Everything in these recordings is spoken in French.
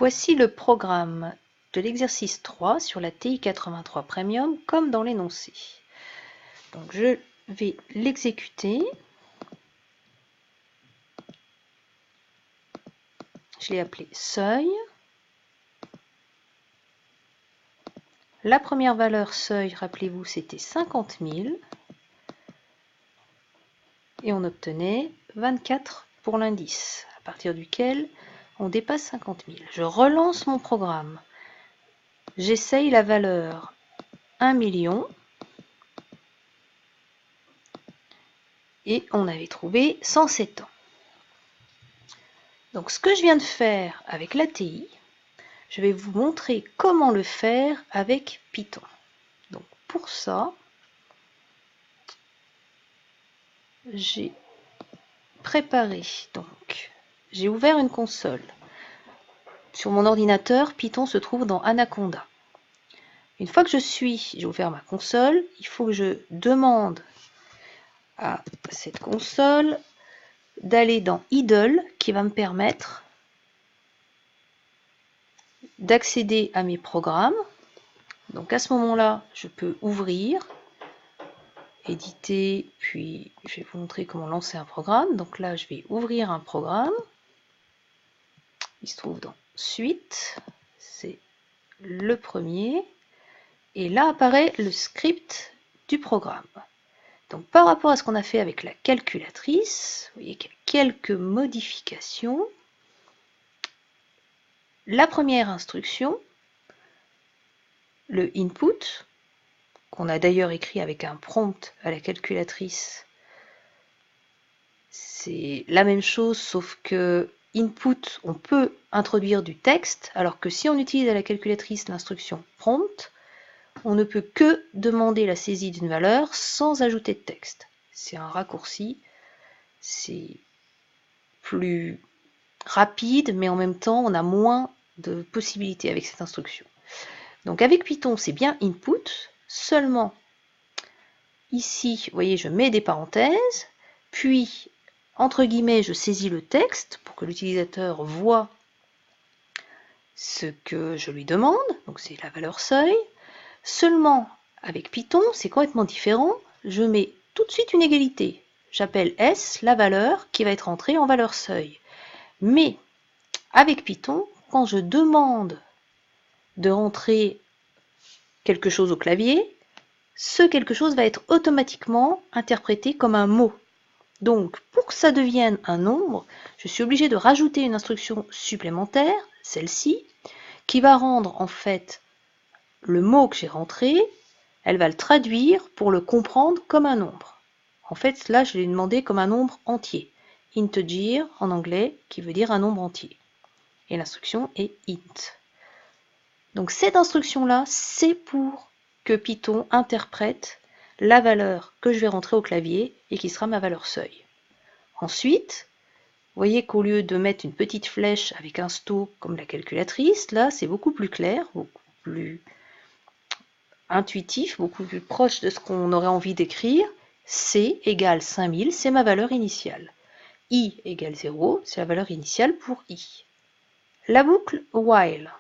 Voici le programme de l'exercice 3 sur la TI 83 Premium comme dans l'énoncé. Donc je vais l'exécuter. Je l'ai appelé seuil. La première valeur seuil, rappelez-vous, c'était 50 000. Et on obtenait 24 pour l'indice, à partir duquel on dépasse 50 000. Je relance mon programme. J'essaye la valeur 1 million. Et on avait trouvé 107 ans. Donc ce que je viens de faire avec l'ATI, je vais vous montrer comment le faire avec Python. Donc pour ça, j'ai préparé, j'ai ouvert une console. Sur mon ordinateur, Python se trouve dans Anaconda. Une fois que j'ai ouvert ma console, il faut que je demande à cette console d'aller dans Idle, qui va me permettre d'accéder à mes programmes. Donc à ce moment-là, je peux ouvrir, éditer, puis je vais vous montrer comment lancer un programme. Donc là, je vais ouvrir un programme. Il se trouve dans Suite, c'est le premier. Et là apparaît le script du programme. Donc par rapport à ce qu'on a fait avec la calculatrice, vous voyez qu'il y a quelques modifications. La première instruction, le input, qu'on a d'ailleurs écrit avec un prompt à la calculatrice, c'est la même chose, sauf que input, on peut introduire du texte, alors que si on utilise à la calculatrice l'instruction prompt, on ne peut que demander la saisie d'une valeur sans ajouter de texte. C'est un raccourci, c'est plus rapide, mais en même temps, on a moins de possibilités avec cette instruction. Donc avec Python, c'est bien input, seulement ici, vous voyez, je mets des parenthèses, puis, entre guillemets, je saisis le texte pour que l'utilisateur voit ce que je lui demande, donc c'est la valeur seuil. Seulement, avec Python, c'est complètement différent, je mets tout de suite une égalité. J'appelle S la valeur qui va être entrée en valeur seuil. Mais, avec Python, quand je demande de rentrer quelque chose au clavier, ce quelque chose va être automatiquement interprété comme un mot. Donc, pour que ça devienne un nombre, je suis obligée de rajouter une instruction supplémentaire, celle-ci, qui va rendre en fait le mot que j'ai rentré, elle va le traduire pour le comprendre comme un nombre. En fait, là, je l'ai demandé comme un nombre entier. Integer en anglais, qui veut dire un nombre entier. Et l'instruction est int. Donc cette instruction-là, c'est pour que Python interprète la valeur que je vais rentrer au clavier et qui sera ma valeur seuil. Ensuite, vous voyez qu'au lieu de mettre une petite flèche avec un sto comme la calculatrice, là c'est beaucoup plus clair, beaucoup plus intuitif, beaucoup plus proche de ce qu'on aurait envie d'écrire. C égale 5000, c'est ma valeur initiale. I égale 0, c'est la valeur initiale pour I. La boucle while.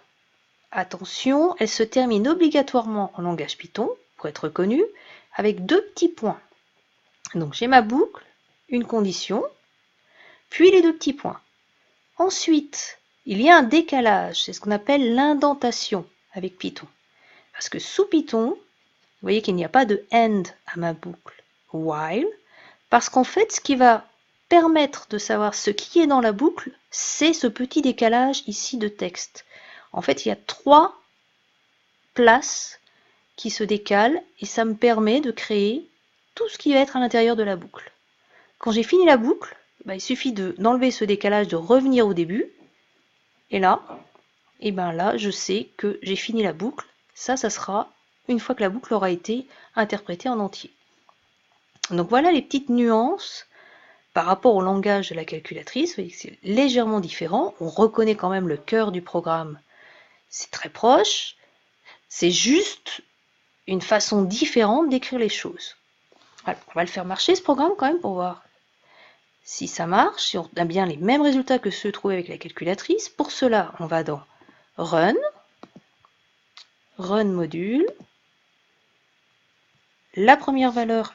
Attention, elle se termine obligatoirement en langage Python, pour être reconnue, avec deux petits points. Donc j'ai ma boucle, une condition, puis les deux petits points. Ensuite, il y a un décalage, c'est ce qu'on appelle l'indentation avec Python. Parce que sous Python, vous voyez qu'il n'y a pas de end à ma boucle while, parce qu'en fait, ce qui va permettre de savoir ce qui est dans la boucle, c'est ce petit décalage ici de texte. En fait, il y a 3 places qui se décalent et ça me permet de créer tout ce qui va être à l'intérieur de la boucle. Quand j'ai fini la boucle, il suffit d'enlever ce décalage, de revenir au début. Et là, là, je sais que j'ai fini la boucle. Ça sera une fois que la boucle aura été interprétée en entier. Donc voilà les petites nuances par rapport au langage de la calculatrice. Vous voyez que c'est légèrement différent. On reconnaît quand même le cœur du programme. C'est très proche. C'est juste une façon différente d'écrire les choses. Alors, on va le faire marcher ce programme quand même pour voir si ça marche, si on a bien les mêmes résultats que ceux trouvés avec la calculatrice. Pour cela, on va dans Run module. La première valeur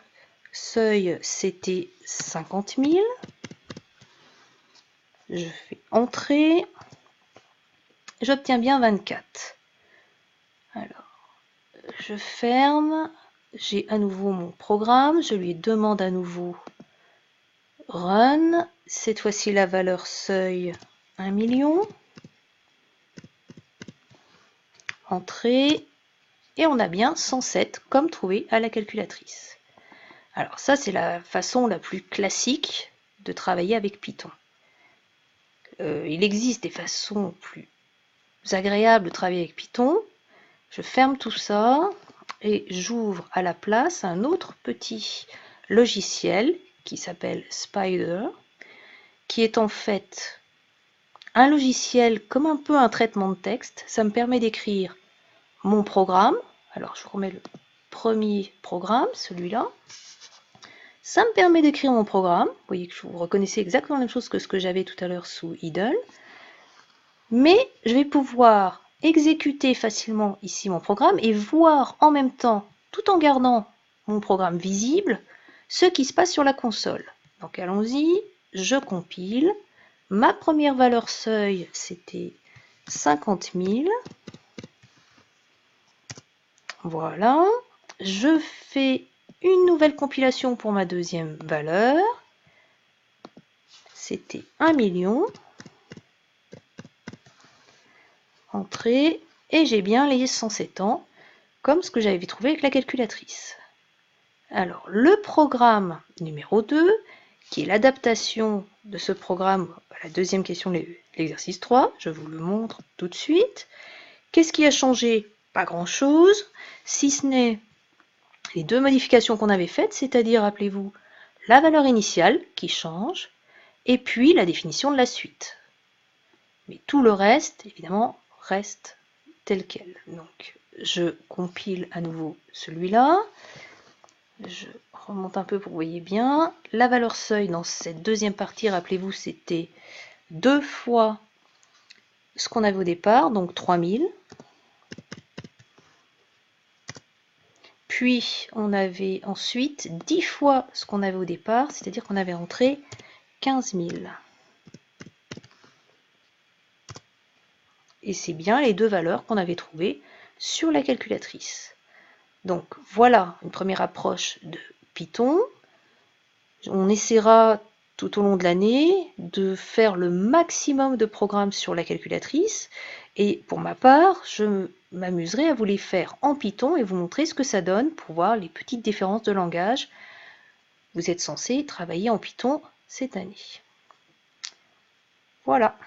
seuil, c'était 50 000. Je fais Entrée. J'obtiens bien 24. Alors, je ferme. J'ai à nouveau mon programme. Je lui demande à nouveau Run. Cette fois-ci, la valeur seuil, 1 million. Entrée. Et on a bien 107 comme trouvé à la calculatrice. Alors ça, c'est la façon la plus classique de travailler avec Python. Il existe des façons plus agréables de travailler avec Python. Je ferme tout ça et j'ouvre à la place un autre petit logiciel qui s'appelle Spyder, qui est en fait un logiciel comme un peu un traitement de texte. Ça me permet d'écrire mon programme. Alors je remets le premier programme, celui-là. Ça me permet d'écrire mon programme. Vous voyez que vous reconnaissez exactement la même chose que ce que j'avais tout à l'heure sous idle. Mais je vais pouvoir exécuter facilement ici mon programme et voir en même temps, tout en gardant mon programme visible, ce qui se passe sur la console. Donc allons-y, je compile. Ma première valeur seuil, c'était 50 000. Voilà. Je fais une nouvelle compilation pour ma deuxième valeur. C'était 1 million. Entrée. Et j'ai bien les 107 ans, comme ce que j'avais trouvé avec la calculatrice. Alors, le programme numéro 2, qui est l'adaptation de ce programme à la deuxième question de l'exercice 3, je vous le montre tout de suite. Qu'est-ce qui a changé? Pas grand-chose, si ce n'est les deux modifications qu'on avait faites, c'est-à-dire, rappelez-vous, la valeur initiale qui change, et puis la définition de la suite. Mais tout le reste, évidemment, reste tel quel. Donc, je compile à nouveau celui-là. Je remonte un peu pour que vous voyez bien. La valeur seuil dans cette deuxième partie, rappelez-vous, c'était 2 fois ce qu'on avait au départ, donc 3000. Puis, on avait ensuite 10 fois ce qu'on avait au départ, c'est-à-dire qu'on avait entré 15 000. Et c'est bien les deux valeurs qu'on avait trouvées sur la calculatrice. Donc voilà une première approche de Python. On essaiera tout au long de l'année de faire le maximum de programmes sur la calculatrice. Et pour ma part, je m'amuserai à vous les faire en Python et vous montrer ce que ça donne pour voir les petites différences de langage. Vous êtes censé travailler en Python cette année. Voilà.